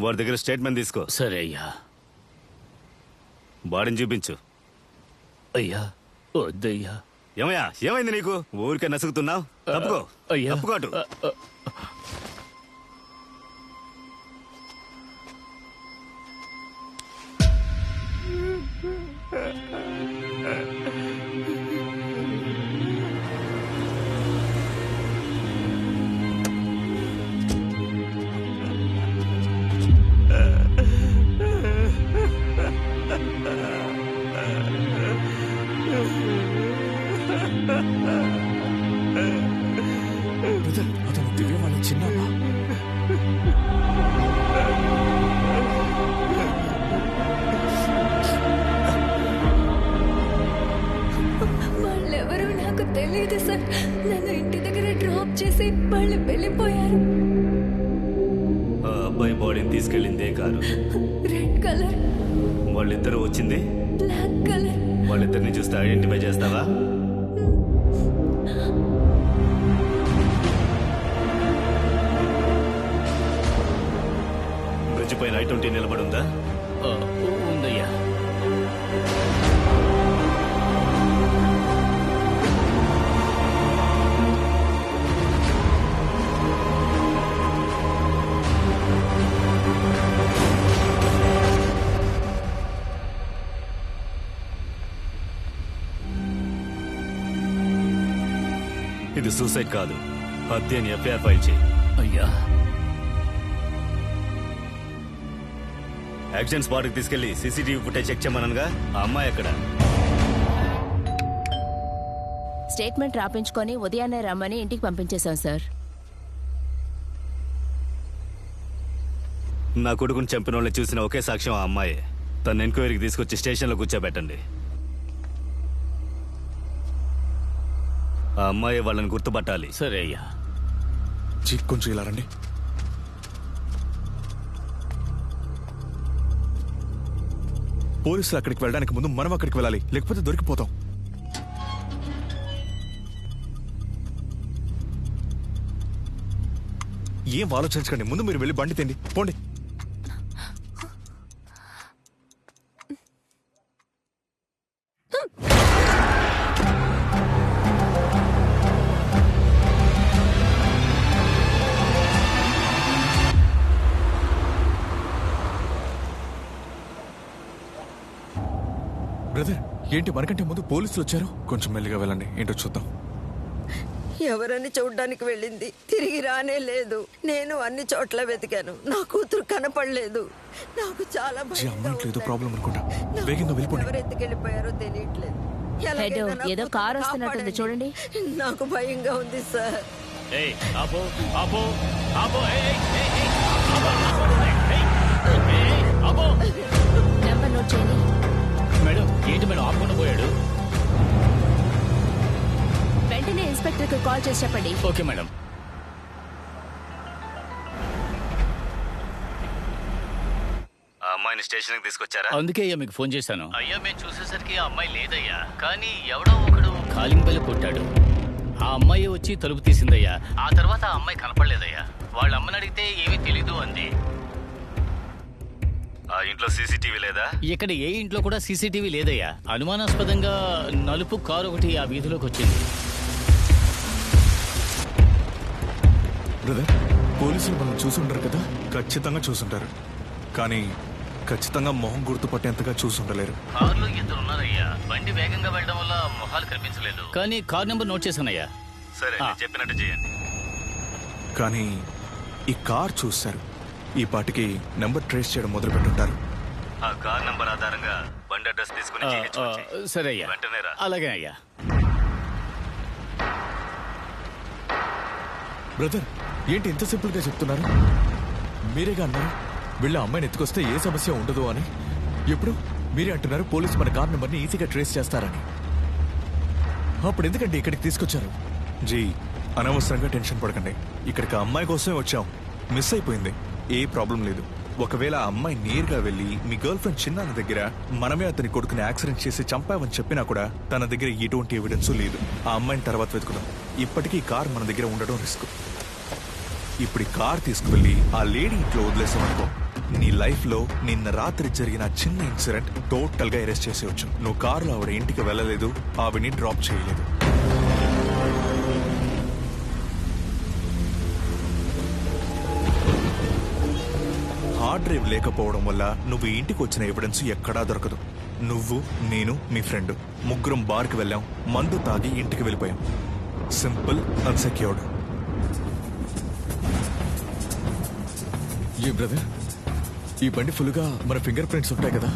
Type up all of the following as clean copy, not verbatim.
వాడి దగ్గర స్టేట్మెంట్ తీసుకో. సరే అయ్యా. బాడీని చూపించు. అయ్యా వద్దయ్యా. ఏమయ్యా, ఏమైంది నీకు? ఊరికే నసుగుతున్నావు. తప్పుకో. అయ్యా తప్పుకోటు. అతను దివ్య వాళ్ళ చిన్నమ్మ. వాళ్ళెవరూ నాకు తెలియదు సార్. నన్ను ఇంటి దగ్గర డ్రాప్ చేసి వాళ్ళు వెళ్ళిపోయారు. ఆ అబ్బాయి బాడీని తీసుకెళ్ళిందే కారు. Red colour. వాళ్ళిద్దరూ వచ్చింది బ్లాక్ కలర్. వాళ్ళిద్దరిని చూస్తే ఐడెంటిఫై చేస్తావా? బ్రిడ్జ్ పైన I-20 నిలబడి ఉందా? ఉందయ్యా. ఇది సూసైడ్ కాదు, హత్య అని ఎఫ్ఐఆర్ ఫైల్ చేయి. అయ్యా యాక్షన్ స్పాట్కి తీసుకెళ్లి సీసీటీవీ ఫుటేజ్ చెక్ చేయమనగా ఆ అమ్మాయి ఎక్కడ? స్టేట్మెంట్ రాపించుకొని ఉదయాన్నే రమ్మని ఇంటికి పంపించేశాం సార్. నా కొడుకుని చంపిన వాళ్ళని చూసిన ఒకే సాక్ష్యం ఆ అమ్మాయే. తన ఎంక్వైరీకి తీసుకొచ్చి స్టేషన్లో కూర్చోబెట్టండి. ఆ అమ్మాయి వాళ్ళని గుర్తుపట్టాలి. సరే అయ్యా. కొంచెం ఇలా రండి. పోలీసులు అక్కడికి వెళ్ళడానికి ముందు మనం అక్కడికి వెళ్ళాలి, లేకపోతే దొరికిపోతాం. ఏం ఆలోచించకండి, ముందు మీరు వెళ్ళి బండి తిండి పోండి. బ్రదర్, ఏంటి మనకంటే ముందు పోలీసులు వచ్చారు? కొంచెం మెల్లిగా వెళ్ళండి, ఏంటో చూద్దాం. ఎవరని చూడ్డానికి వెళ్ళింది, తిరిగి రానే లేదు. నేను అన్ని చోట్ల వెతికాను, నా కూతురు కనపడలేదు. నాకు చాలా ఏదో ప్రాబ్లం అనుకుంటా. వేగంగా వెళ్ళిపోండి. ఎవరు ఎత్తుకెళ్ళిపోయారో తెలియట్లేదు. ఎలాగైనా నా ఏదో కూతురుని కారు వస్తున్నట్టుంది, కాపాడండి. చూడండి. నాకు భయంగా ఉంది సార్. నెంబర్ నోట్ చేయండి. మేడం, ఏంటి మేడం ఆపకుండా పోయాడు? వెంటనే ఇన్స్పెక్టర్కి కాల్ చేసి చెప్పండి. Okay madam. ఆ అమ్మాయిని స్టేషన్కి తీసుకొచ్చారా? అందుకే అయ్యా మీకు ఫోన్ చేశాను. అయ్యా మేము చూసేసరికి ఆ అమ్మాయి లేదయ్యా, కానీ ఎవడో ఒకడు కాలింగ్ బెల్ కొట్టాడు. ఆ అమ్మాయి వచ్చి తలుపు తీసిందయ్యా. ఆ తర్వాత ఆ అమ్మాయి కనపడలేదయ్యా. వాళ్ళ అమ్మని అడిగితే ఏమీ తెలీదు అంది. ఆ ఇంట్లో సీసీటీవీ లేదా? ఇక్కడ ఏ ఇంట్లో కూడా సీసీటీవీ లేదయ్యా. అనుమానాస్పదంగా నలుపు కారు ఒకటి ఆ వీధిలోకి వచ్చింది. బ్రదర్, పోలీసులు మనం చూసుంటారు కదా? ఖచ్చితంగా చూసుంటారు, కానీ ఖచ్చితంగా మొహం గుర్తుపట్టేంతగా చూసుండలేరు. కారులో ఇద్దరు ఉన్నారయ్యా. బండి వేగంగా వెళ్ళడం వల్ల మొహాలు కనిపించలేదు, కానీ కార్ నెంబర్ నోట్ చేశానయ్యా. సరే, నేను చెప్పినట్టు చేయండి. కానీ ఈ కార్ చూశారు, ఈ పాటికి నెంబర్ ట్రేస్ చేయడం మొదలు పెట్టుంటారు. ఆ కార్ నంబర్ ఆధారంగా బండి అడ్రస్ తీసుకుని GH వచ్చేయ్. సరే అయ్యా. వెంటనే రా. అలాగే అయ్యా. బ్రదర్, ఏంటి ఇంత సింపుల్ గా చెప్తున్నారు? మీరేగా అన్నారు వీళ్ళ అమ్మాయిని ఎత్తుకొస్తే ఏ సమస్య ఉండదు అని. ఇప్పుడు మీరే అంటున్నారు పోలీసు మన కార్ నెంబర్ని ఈజీగా ట్రేస్ చేస్తారని. అప్పుడు ఎందుకండి ఇక్కడికి తీసుకొచ్చారు? జీ, అనవసరంగా టెన్షన్ పడకండి. ఇక్కడికి ఆ అమ్మాయి కోసమే వచ్చాం. మిస్ అయిపోయింది, ఏ ప్రాబ్లం లేదు. ఒకవేళ ఆ అమ్మాయి నేరుగా వెళ్ళి మీ గర్ల్ ఫ్రెండ్ చిన్న దగ్గర మనమే అతని కొడుకుని యాక్సిడెంట్ చేసి చంపావని చెప్పినా కూడా తన దగ్గర ఎటువంటి ఎవిడెన్స్ లేదు. ఆ అమ్మాయిని తర్వాత వెతుకుదాం. ఇప్పటికీ కార్ మన దగ్గర ఉండడం రిస్క్. ఇప్పుడు ఈ కార్ తీసుకువెళ్ళి ఆ లేడీ ఇంట్లో వదిలేసామనుకో, నీ లైఫ్ లో నిన్న రాత్రి జరిగిన చిన్న ఇన్సిడెంట్ టోటల్ గా అరెస్ట్ చేసేయచ్చు. నువ్వు కారులో ఆవిడ ఇంటికి వెళ్ళలేదు, ఆవిడ్ని డ్రాప్ చేయలేదు. హార్డ్ డ్రైవ్ లేకపోవడం వల్ల నువ్వు ఇంటికి వచ్చిన ఎవిడెన్స్ ఎక్కడా దొరకదు. నువ్వు, నేను, మీ ఫ్రెండ్ ముగ్గురం బార్కి వెళ్ళాం, మందు తాగి ఇంటికి వెళ్ళిపోయాం. Simple, unsecured. ఏ బ్రదర్, ఈ బండి ఫుల్గా మన ఫింగర్ ప్రింట్స్ ఉంటాయి కదా?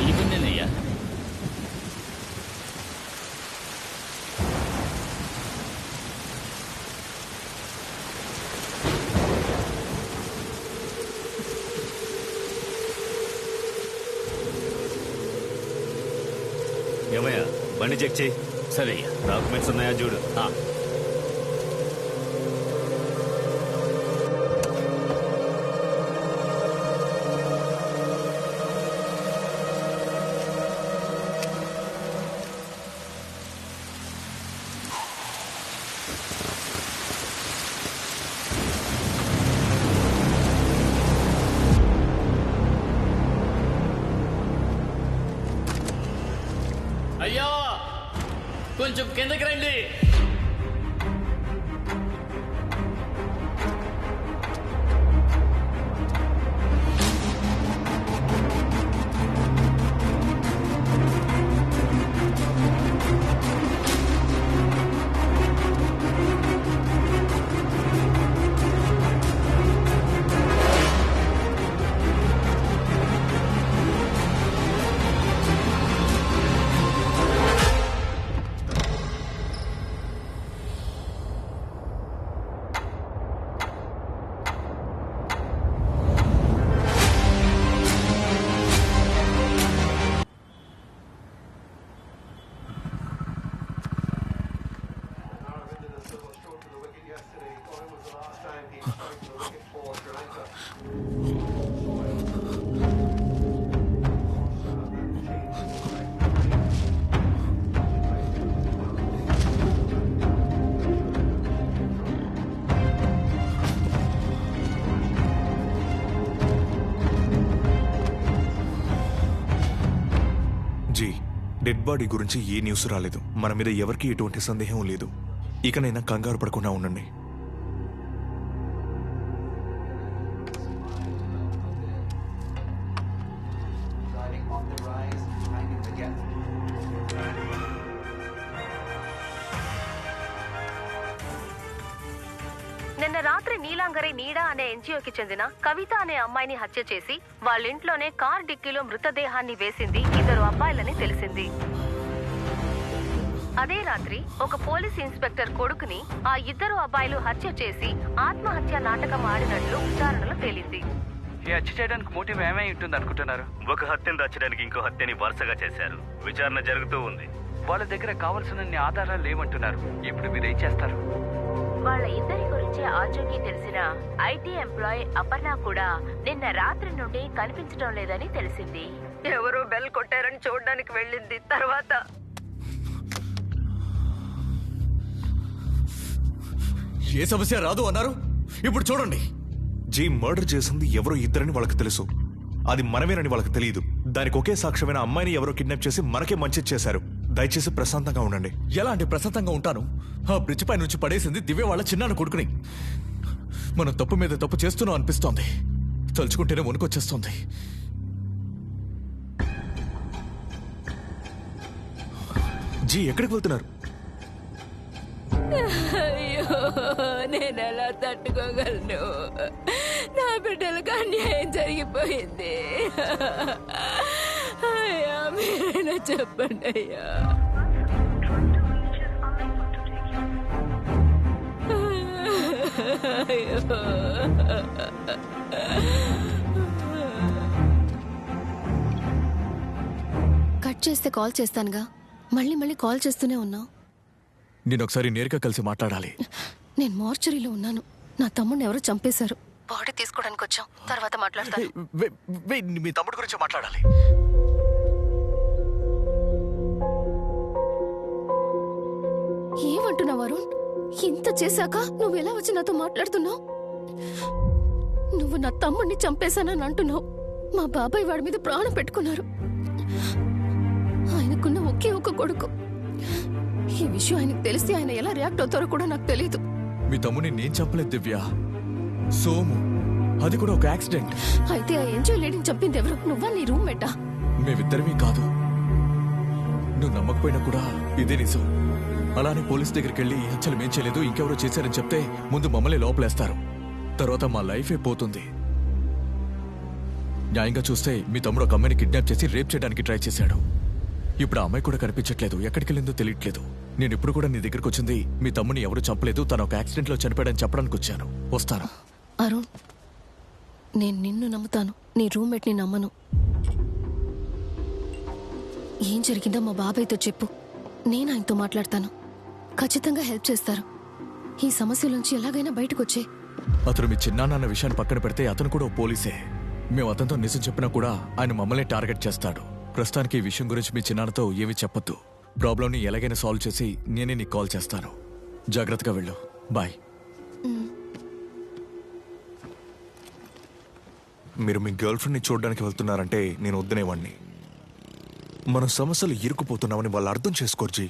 ఇవ్వండినయ్యా. ఏమయ్యా, బండి చెక్ చేయి. సరే అయ్యా. డాక్యుమెంట్స్ ఉన్నాయా చూడు. అయ్యా, కొంచెం కిందకి రండి. జీ, డెడ్ బాడీ గురించి ఏ న్యూస్ రాలేదు. మన మీద ఎవరికి ఎటువంటి సందేహం లేదు. ఇకనైనా కంగారు పడకుండా ఉండండి. నిన్న రాత్రి నీలాంగరి నీడా అనే ఎన్జిఓకి చెందిన కవిత అనే అమ్మాయిని హత్య చేసి వాళ్ళింట్లోనే కార్ డిక్కీలో మృతదేహాన్ని వేసింది 2 అబ్బాయిలని తెలిసింది. అదే రాత్రి ఒక పోలీస్ ఇన్స్పెక్టర్ కొడుకుని ఆ 2 అబ్బాయిలు హత్య చేసి ఆత్మహత్య నాటకం ఆడినట్లు విచారణలో తేలింది. ఈ హత్య చేయడానికి మోటివ్ ఏమై ఉంటుంది అనుకుంటున్నారు? ఒక హత్యను దాచడానికి ఇంకో హత్యని వరుసగా చేశారు. విచారణ జరుగుతూ ఉంది. వాళ్ళ దగ్గర కావాల్సిన ఆధారాలు లేవంటున్నారు. ఇప్పుడు మీరు ఏం చేస్తారు? వాళ్ళ ఇద్దరి గురించి ఆచూకీ తెలిసిన ఐటీ ఎంప్లాయ్ అపర్ణ కూడా నిన్న రాత్రి నుండి కనిపించడం లేదని తెలిసింది. ఎవరో బెల్ కొట్టారని చూడడానికి వెళ్ళింది. తర్వాత ఏ సమస్య రాదు అన్నారు, ఇప్పుడు చూడండి. జీ, మర్డర్ చేసింది ఎవరో ఇద్దరని వాళ్ళకి తెలుసు. అది మనమేనని వాళ్ళకి తెలియదు. దానికి ఒకే సాక్ష్యమైన అమ్మాయిని ఎవరో కిడ్నాప్ చేసి మనకే మంచి చేశారు. దయచేసి ప్రశాంతంగా ఉండండి. ఎలాంటి ప్రశాంతంగా ఉంటాను? ఆ బ్రిడ్జ్ పై నుంచి పడేసింది దివ్య వాళ్ళ చిన్నాన్న కొడుకుని. మనం తప్పు మీద తప్పు చేస్తున్నాం అనిపిస్తోంది. తలుచుకుంటేనే వణుకొచ్చేస్తోంది. జీ, ఎక్కడికి వెళ్తున్నారు? అయ్యో, నేను ఎలా తట్టుకోగలను? నా బిడ్డలకు అన్యాయం జరిగిపోయింది. ఐ యామ్ మీరైనా చెప్పండి అయ్యా. కట్ చేస్తే కాల్ చేస్తానుగా, మళ్ళీ మళ్ళీ కాల్ చేస్తూనే ఉన్నావు. నేను ఒకసారి నేరుగా కలిసి మాట్లాడాలి. నేను మార్చరీలో ఉన్నాను. నా తమ్ముడిని ఎవరో చంపేశారు. బాడీ తీసుకోవడానికి వచ్చాం, తర్వాత మాట్లాడతాను. మీ తమ్ముడు గురించి మాట్లాడాలి. ఏమంటున్నావు అరుణ్? ఇంత చేశాక నువ్వు ఎలా వచ్చి నాతో మాట్లాడుతున్నావు? నువ్వు నా తమ్ముడిని చంపేశానని అంటున్నావు. మా బాబాయ్ వాడి మీద ప్రాణం పెట్టుకున్నారు. ఆయనకున్న ఒకే ఒక కొడుకు. ఈ విషయం ఆయనకు తెలిసి ఆయన ఎలా రియాక్ట్ అవుతారో కూడా నాకు తెలియదు. మీ తమ్ముడిని నేను చంపలేదు దివ్య, సోము. అది కూడా ఒక యాక్సిడెంట్. అయితే ఆ ఎంజాయ్ లేడీని చంపింది ఎవరు? నువ్వా, నీ రూమ్మేటా? మేమిద్దరమీ కాదు. నువ్వు నమ్మకపోయినా కూడా ఇదే నిజం. అలానే పోలీస్ దగ్గరికి వెళ్ళి ఈ హత్యలు మేం చేయలేదు, ఇంకెవరో చేశారని చెప్తే ముందు మమ్మల్ని లోపలేస్తారు, తర్వాత మా లైఫే పోతుంది. న్యాయంగా చూస్తే మీ తమ్ముడు ఒక అమ్మాయిని కిడ్నాప్ చేసి రేప్ చేయడానికి ట్రై చేశాడు. ఇప్పుడు ఆ అమ్మాయి కూడా కనిపించట్లేదు, ఎక్కడికి వెళ్ళిందో తెలియట్లేదు. నేను ఇప్పుడు కూడా నీ దగ్గరికి వచ్చింది మీ తమ్ముని ఎవరు చంపలేదు, తను ఒక యాక్సిడెంట్ లో చనిపోయాడని చెప్పడానికి వచ్చాను. వస్తాను. అరుణ్, నేను నిన్ను నమ్ముతాను, నీ రూమ్మేట్ని నమ్మను. ఏం జరిగిందో మా బాబాయ్తో చెప్పు, నేను ఆయనతో మాట్లాడతాను. ఖచ్చితంగా హెల్ప్ చేస్తారు. ఈ సమస్యలోంచి ఎలాగైనా బయటకు వచ్చే. అతను మీ చిన్నాన్న విషయాన్ని పక్కన పెడితే అతను కూడా ఓ పోలీసే. మేము అతనితో నిజం చెప్పినా కూడా ఆయన మమ్మల్ని టార్గెట్ చేస్తాడు. ప్రస్తుతానికి ఈ విషయం గురించి మీ చిన్నాన్నతో ఏమీ చెప్పొద్దు. ప్రాబ్లంని ఎలాగైనా సాల్వ్ చేసి నేనే నీకు కాల్ చేస్తాను. జాగ్రత్తగా వెళ్ళు. బాయ్. మీరు మీ గర్ల్ ఫ్రెండ్ని చూడడానికి వెళ్తున్నారంటే నేను వద్దనేవాడిని. మనం సమస్యలు ఇరుక్కుపోతున్నామని వాళ్ళు అర్థం చేసుకోరు జీ.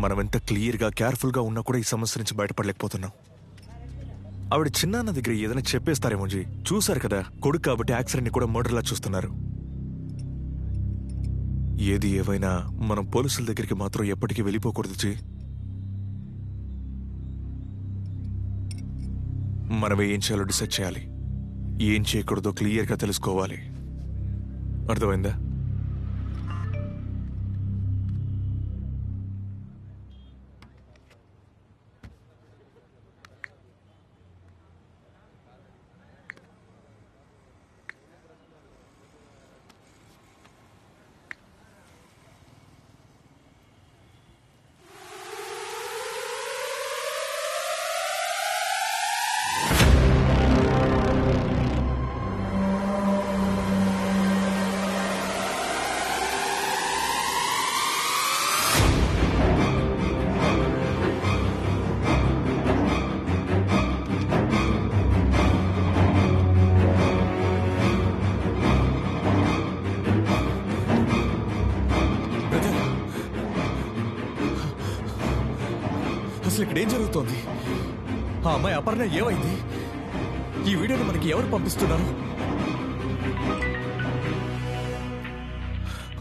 మనం ఎంత క్లియర్గా కేర్ఫుల్గా ఉన్నా కూడా ఈ సమస్య నుంచి బయటపడలేకపోతున్నాం. ఆవిడ చిన్నాన్న దగ్గర ఏదైనా చెప్పేస్తారేమో జీ. చూశారు కదా, కొడుకు కాబట్టి యాక్సిడెంట్ని కూడా మర్డర్లా చూస్తున్నారు. ఏది ఏవైనా మనం పోలీసుల దగ్గరికి మాత్రం ఎప్పటికీ వెళ్ళిపోకూడదు జీ. మనమే ఏం చేయాలో డిసైడ్ చేయాలి. ఏం చేయకూడదో క్లియర్గా తెలుసుకోవాలి. అర్థమైందా? అసలు ఇక్కడ ఏం జరుగుతోంది? ఆ అమ్మాయి అపర్ణ ఏమైంది? ఈ వీడియోని మనకి ఎవరు పంపిస్తున్నారు?